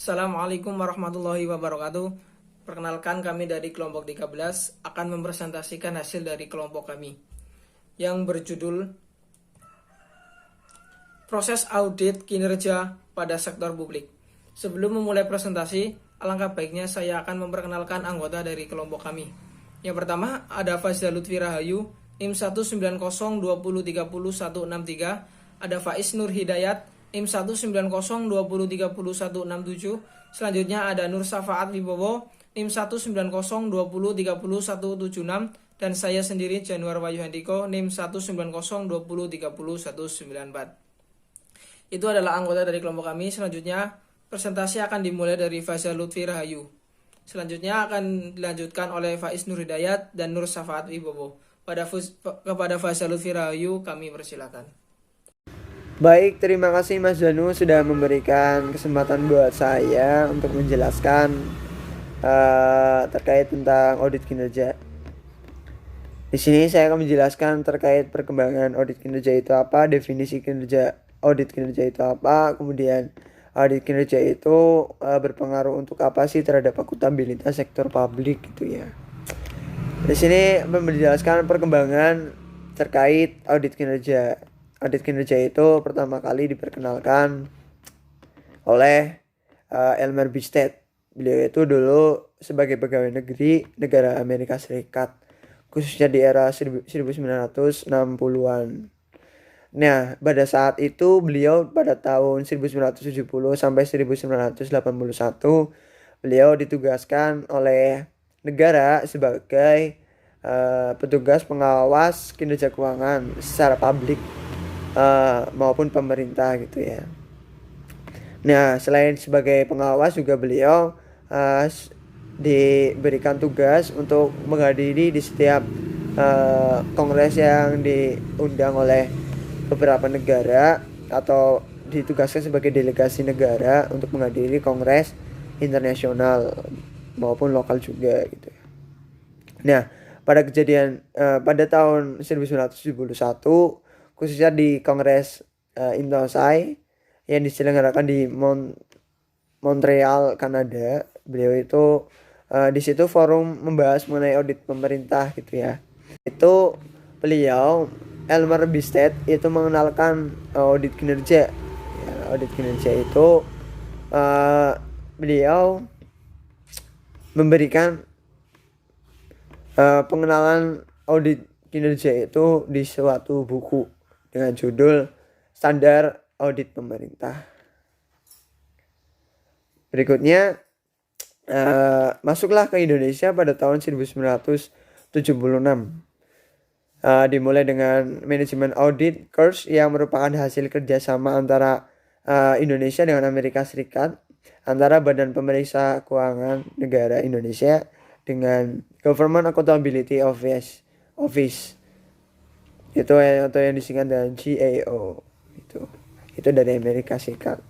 Assalamualaikum warahmatullahi wabarakatuh. Perkenalkan, kami dari kelompok 13 akan mempresentasikan hasil dari kelompok kami yang berjudul Proses Audit Kinerja pada Sektor Publik. Sebelum memulai presentasi, alangkah baiknya saya akan memperkenalkan anggota dari kelompok kami. Yang pertama ada Fazal Lutfi Rahayu, NIM 19020300163. Ada Faiz Nur Hidayat, NIM 19020300167. Selanjutnya ada Nur Safaat Wibowo, NIM 19020300176. Dan saya sendiri Januar Wahyu Handiko, NIM 19020300194. Itu adalah anggota dari kelompok kami. Selanjutnya presentasi akan dimulai dari Fazal Lutfi Rahayu. Selanjutnya akan dilanjutkan oleh Faiz Nur Hidayat dan Nur Safaat Wibowo. Kepada Fazal Lutfi Rahayu kami persilakan. Baik, terima kasih Mas Danu sudah memberikan kesempatan buat saya untuk menjelaskan terkait tentang audit kinerja. Di sini saya akan menjelaskan terkait perkembangan audit kinerja itu apa, definisi kinerja audit kinerja itu apa, kemudian audit kinerja itu berpengaruh untuk apa sih terhadap akuntabilitas sektor publik gitu ya. Di sini menjelaskan perkembangan terkait audit kinerja. Audit kinerja itu pertama kali diperkenalkan oleh Elmer Bistad. Beliau itu dulu sebagai pegawai negeri negara Amerika Serikat, khususnya di era 1960-an. Nah, pada saat itu beliau pada tahun 1970 sampai 1981 beliau ditugaskan oleh negara sebagai petugas pengawas kinerja keuangan secara publik maupun pemerintah gitu ya. Nah, selain sebagai pengawas juga beliau diberikan tugas untuk menghadiri di setiap kongres yang diundang oleh beberapa negara atau ditugaskan sebagai delegasi negara untuk menghadiri kongres internasional maupun lokal juga gitu. Nah, pada tahun 1971 khususnya di kongres Intosai yang diselenggarakan di Montreal, Kanada, beliau itu di situ forum membahas mengenai audit pemerintah gitu ya. Itu beliau Elmer Bistad itu mengenalkan audit kinerja. Ya, audit kinerja itu beliau memberikan pengenalan audit kinerja itu di suatu buku dengan judul Standar Audit Pemerintah. Berikutnya masuklah ke Indonesia pada tahun 1976. Dimulai dengan manajemen audit course yang merupakan hasil kerjasama antara Indonesia dengan Amerika Serikat, antara Badan Pemeriksa Keuangan Negara Indonesia dengan Government Accountability Office itu atau yang disingkat dengan GAO. Itu dari Amerika Serikat.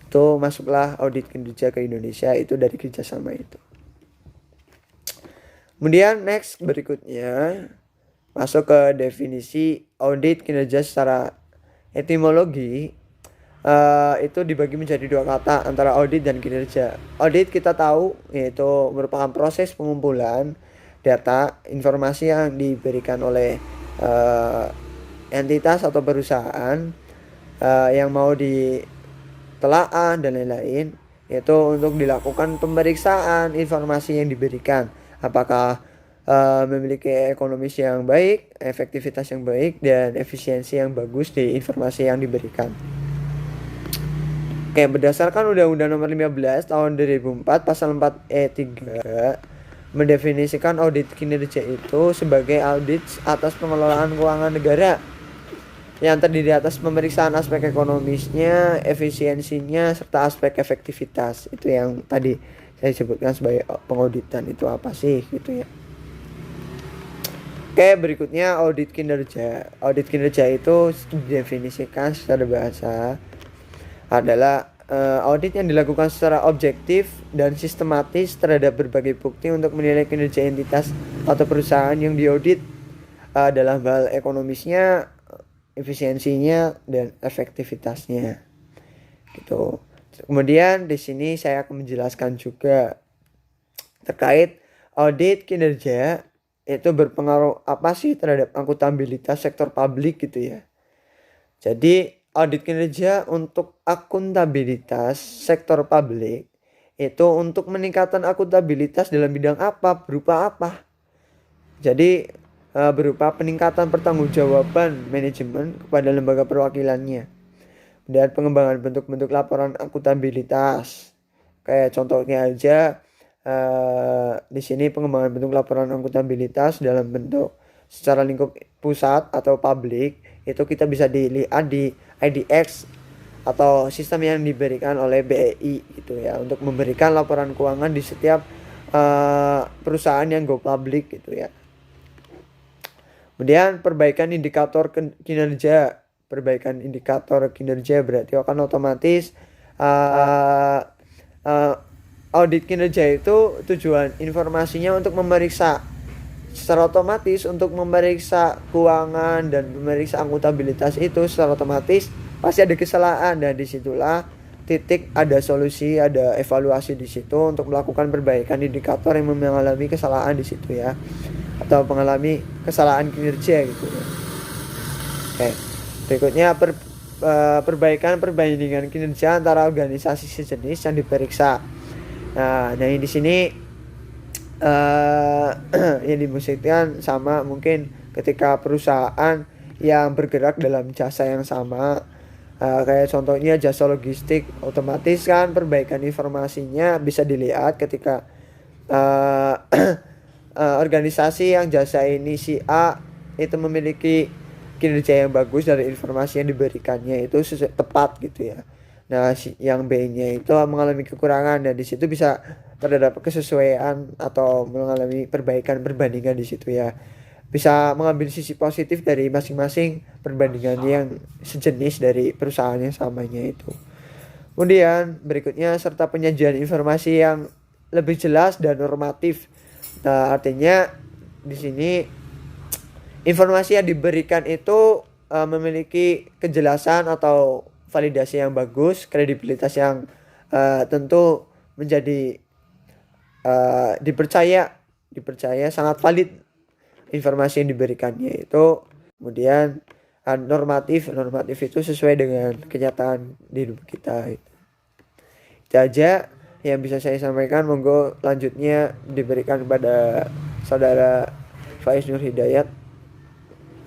Itu masuklah audit kinerja ke Indonesia itu dari kerjasama itu. Kemudian next berikutnya masuk ke definisi audit kinerja secara etimologi. Itu dibagi menjadi dua kata antara audit dan kinerja. Audit kita tahu yaitu merupakan proses pengumpulan data informasi yang diberikan oleh entitas atau perusahaan yang mau ditelaah dan lain-lain, yaitu untuk dilakukan pemeriksaan informasi yang diberikan, apakah memiliki ekonomis yang baik, efektivitas yang baik, dan efisiensi yang bagus di informasi yang diberikan. Oke, berdasarkan Undang-Undang Nomor 15 Tahun 2004 Pasal 4E3 mendefinisikan audit kinerja itu sebagai audit atas pengelolaan keuangan negara yang terdiri atas pemeriksaan aspek ekonomisnya, efisiensinya, serta aspek efektivitas. Itu yang tadi saya sebutkan sebagai pengauditan. Itu apa sih gitu ya. Oke, berikutnya audit kinerja. Audit kinerja itu didefinisikan secara bahasa adalah audit yang dilakukan secara objektif dan sistematis terhadap berbagai bukti untuk menilai kinerja entitas atau perusahaan yang diaudit dalam hal ekonomisnya, efisiensinya, dan efektivitasnya gitu. Kemudian di sini saya akan menjelaskan juga terkait audit kinerja itu berpengaruh apa sih terhadap akuntabilitas sektor publik gitu ya. Jadi audit kinerja untuk akuntabilitas sektor publik itu untuk meningkatkan akuntabilitas dalam bidang apa, berupa apa. Jadi berupa peningkatan pertanggungjawaban manajemen kepada lembaga perwakilannya dan pengembangan bentuk-bentuk laporan akuntabilitas. Kayak contohnya aja di sini pengembangan bentuk laporan akuntabilitas dalam bentuk secara lingkup pusat atau publik itu kita bisa dilihat di IDX atau sistem yang diberikan oleh BEI gitu ya, untuk memberikan laporan keuangan di setiap perusahaan yang go public gitu ya. Kemudian perbaikan indikator kinerja. Perbaikan indikator kinerja berarti akan otomatis audit kinerja itu tujuan informasinya untuk memeriksa secara otomatis, untuk memeriksa keuangan dan memeriksa akuntabilitas itu secara otomatis pasti ada kesalahan, dan disitulah titik ada solusi, ada evaluasi di situ untuk melakukan perbaikan indikator yang mengalami kesalahan di situ ya, atau mengalami kesalahan kinerja gitu ya. Oke, berikutnya perbaikan perbandingan kinerja antara organisasi sejenis yang diperiksa. Nah di sini yang dimaksudkan sama mungkin ketika perusahaan yang bergerak dalam jasa yang sama, kayak contohnya jasa logistik, otomatis kan perbaikan informasinya bisa dilihat ketika organisasi yang jasa ini si A itu memiliki kinerja yang bagus dari informasi yang diberikannya itu tepat gitu ya. Nah, yang B-nya itu mengalami kekurangan, dan di situ bisa terdapat kesesuaian atau mengalami perbaikan perbandingan di situ ya. Bisa mengambil sisi positif dari masing-masing perbandingan yang sejenis dari perusahaan yang samanya itu. Kemudian berikutnya serta penyajian informasi yang lebih jelas dan normatif. Nah, artinya di sini informasi yang diberikan itu memiliki kejelasan atau validasi yang bagus, kredibilitas yang tentu menjadi dipercaya sangat valid informasi yang diberikannya itu. Kemudian normatif itu sesuai dengan kenyataan di hidup kita. Itu aja yang bisa saya sampaikan. Monggo lanjutnya diberikan kepada saudara Faiz Nur Hidayat.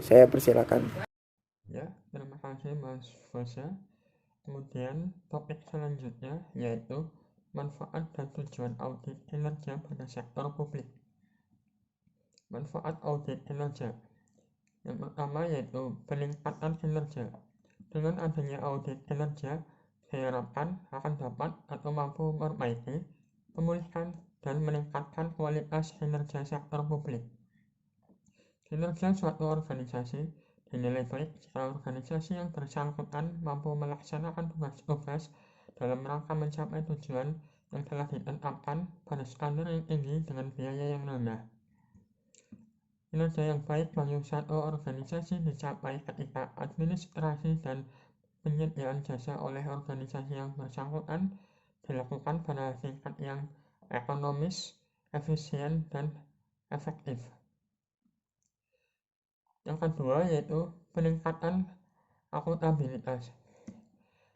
Saya persilakan. Ya, terima kasih Mas Fosa. Kemudian topik selanjutnya yaitu manfaat dan tujuan audit kinerja pada sektor publik. Manfaat audit kinerja. Yang pertama yaitu peningkatan kinerja. Dengan adanya audit kinerja, diharapkan akan dapat atau mampu memperbaiki, memulihkan, dan meningkatkan kualitas kinerja sektor publik. Kinerja suatu organisasi dinilai baik jika organisasi yang bersangkutan mampu melaksanakan tugas-tugas dalam rangka mencapai tujuan yang telah ditetapkan pada standar yang tinggi dengan biaya yang rendah. Kinerja yang baik bagi suatu organisasi dicapai ketika administrasi dan penyediaan jasa oleh organisasi yang bersangkutan dilakukan pada tingkat yang ekonomis, efisien, dan efektif. Yang kedua yaitu peningkatan akuntabilitas.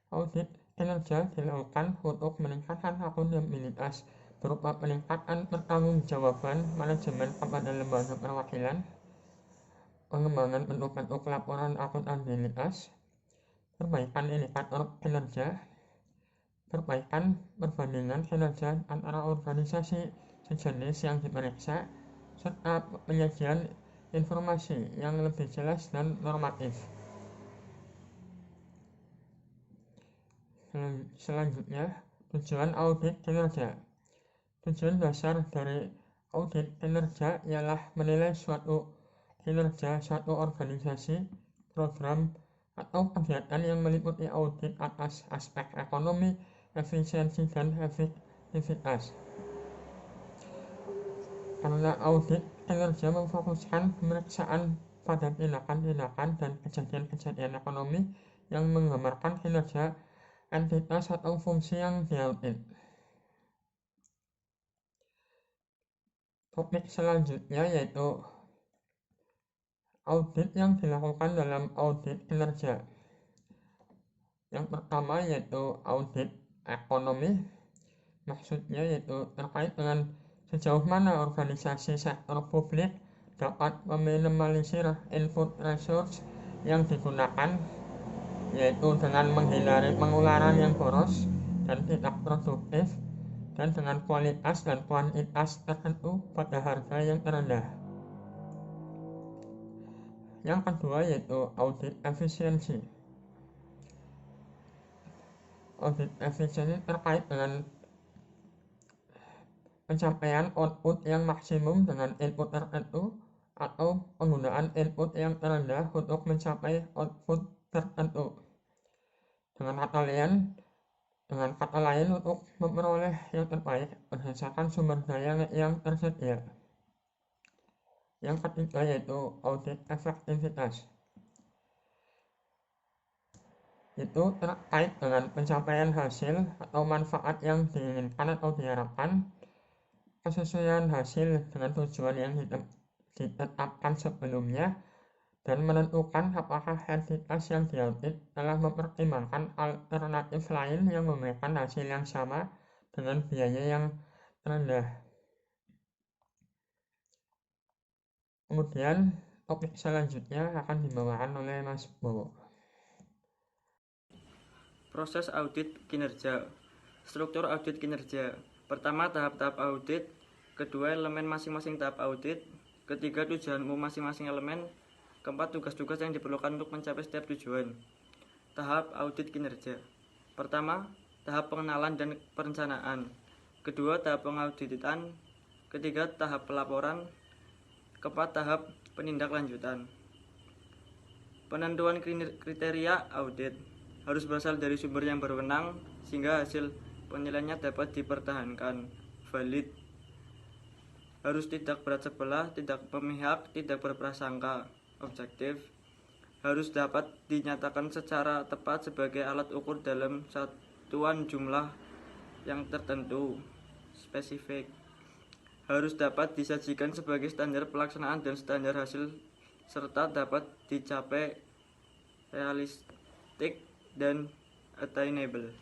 Audit kinerja dilakukan untuk meningkatkan akuntabilitas berupa peningkatan pertanggungjawaban manajemen kepada lembaga perwakilan, pengembangan bentuk-bentuk laporan akuntabilitas, perbaikan indikator kinerja, perbaikan perbandingan kinerja antara organisasi sejenis yang diperiksa, serta penyajian informasi yang lebih jelas dan normatif. Selanjutnya, tujuan audit kinerja. Tujuan dasar dari audit kinerja ialah menilai suatu kinerja suatu organisasi, program, atau kegiatan yang meliputi audit atas aspek ekonomi, efisiensi, dan efektivitas. Karena audit kinerja memfokuskan pemeriksaan pada tindakan-tindakan dan kejadian-kejadian ekonomi yang menggambarkan kinerja entitas atau fungsi yang diaudit. Topik selanjutnya yaitu audit yang dilakukan dalam audit kinerja. Yang pertama yaitu audit ekonomi, maksudnya yaitu terkait dengan sejauh mana organisasi sektor publik dapat meminimalisir input resource yang digunakan, yaitu dengan menghindari pengeluaran yang boros dan tidak produktif, dan dengan kualitas dan kuantitas tertentu pada harga yang rendah. Yang kedua yaitu audit efisiensi. Audit efisiensi terkait dengan pencapaian output yang maksimum dengan input tertentu atau penggunaan input yang terendah untuk mencapai output tertentu. Dengan kata lain untuk memperoleh yang terbaik berdasarkan sumber daya yang tersedia. Yang ketiga yaitu audit efektivitas. Itu terkait dengan pencapaian hasil atau manfaat yang diinginkan atau diharapkan, kesesuaian hasil dengan tujuan yang ditetapkan sebelumnya, dan menentukan apakah entitas yang diaudit telah mempertimbangkan alternatif lain yang memberikan hasil yang sama dengan biaya yang rendah. Kemudian topik selanjutnya akan dibawakan oleh Mas Bowo. Proses audit kinerja. Struktur audit kinerja. Pertama, tahap-tahap audit. Kedua, elemen masing-masing tahap audit. Ketiga, tujuan umum masing-masing elemen. Keempat, tugas-tugas yang diperlukan untuk mencapai setiap tujuan. Tahap audit kinerja. Pertama, tahap pengenalan dan perencanaan. Kedua, tahap pengauditan. Ketiga, tahap pelaporan. Keempat, tahap penindaklanjutan. Penentuan kriteria audit harus berasal dari sumber yang berwenang sehingga hasil penilaiannya dapat dipertahankan, valid. Harus tidak berat sebelah, tidak memihak, tidak berprasangka, objektif. Harus dapat dinyatakan secara tepat sebagai alat ukur dalam satuan jumlah yang tertentu, spesifik. Harus dapat disajikan sebagai standar pelaksanaan dan standar hasil serta dapat dicapai realistik dan attainable.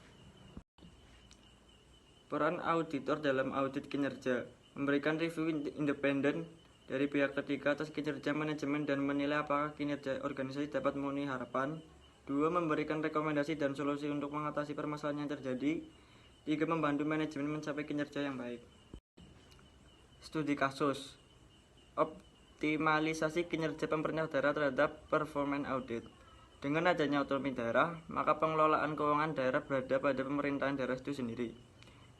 Peran auditor dalam audit kinerja: memberikan review independen dari pihak ketiga atas kinerja manajemen dan menilai apakah kinerja organisasi dapat memenuhi harapan. 2. Memberikan rekomendasi dan solusi untuk mengatasi permasalahan yang terjadi. 3. Membantu manajemen mencapai kinerja yang baik. Studi kasus. Optimalisasi kinerja pemerintah daerah terhadap performance audit. Dengan adanya otonomi daerah, maka pengelolaan keuangan daerah berada pada pemerintahan daerah itu sendiri,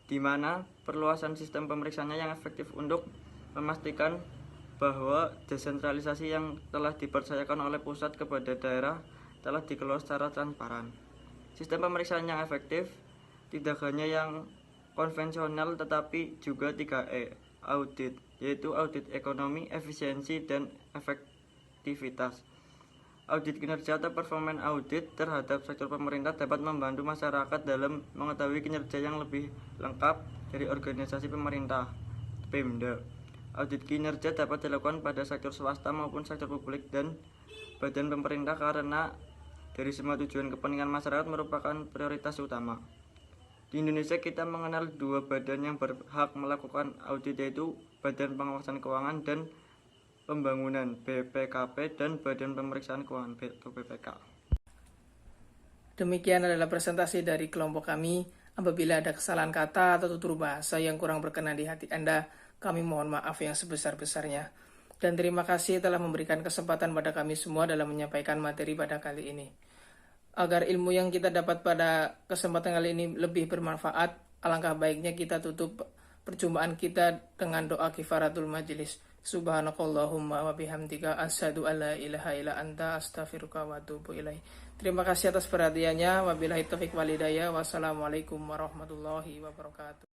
di mana perluasan sistem pemeriksaannya yang efektif untuk memastikan bahwa desentralisasi yang telah dipercayakan oleh pusat kepada daerah telah dikelola secara transparan. Sistem pemeriksaan yang efektif tidak hanya yang konvensional tetapi juga 3E audit, yaitu audit ekonomi, efisiensi, dan efektivitas. Audit kinerja atau performance audit terhadap sektor pemerintah dapat membantu masyarakat dalam mengetahui kinerja yang lebih lengkap dari organisasi pemerintah, Pemda. Audit kinerja dapat dilakukan pada sektor swasta maupun sektor publik dan badan pemerintah karena dari semua tujuan kepentingan masyarakat merupakan prioritas utama. Di Indonesia kita mengenal 2 badan yang berhak melakukan audit, yaitu Badan Pengawasan Keuangan dan Pembangunan BPKP dan Badan Pemeriksaan Keuangan BPK. Demikian adalah presentasi dari kelompok kami. Apabila ada kesalahan kata atau tutur bahasa yang kurang berkenan di hati Anda, kami mohon maaf yang sebesar-besarnya. Dan terima kasih telah memberikan kesempatan pada kami semua dalam menyampaikan materi pada kali ini. Agar ilmu yang kita dapat pada kesempatan kali ini lebih bermanfaat, alangkah baiknya kita tutup perjumpaan kita dengan doa kifaratul majelis. Subhanakallahumma wa bihamdika asyhadu alla ilaha illa anta astaghfiruka wa atubu ilaik. Terima kasih atas perhatiannya. Wabillahi taufik wal hidayah. Wassalamualaikum warahmatullahi wabarakatuh.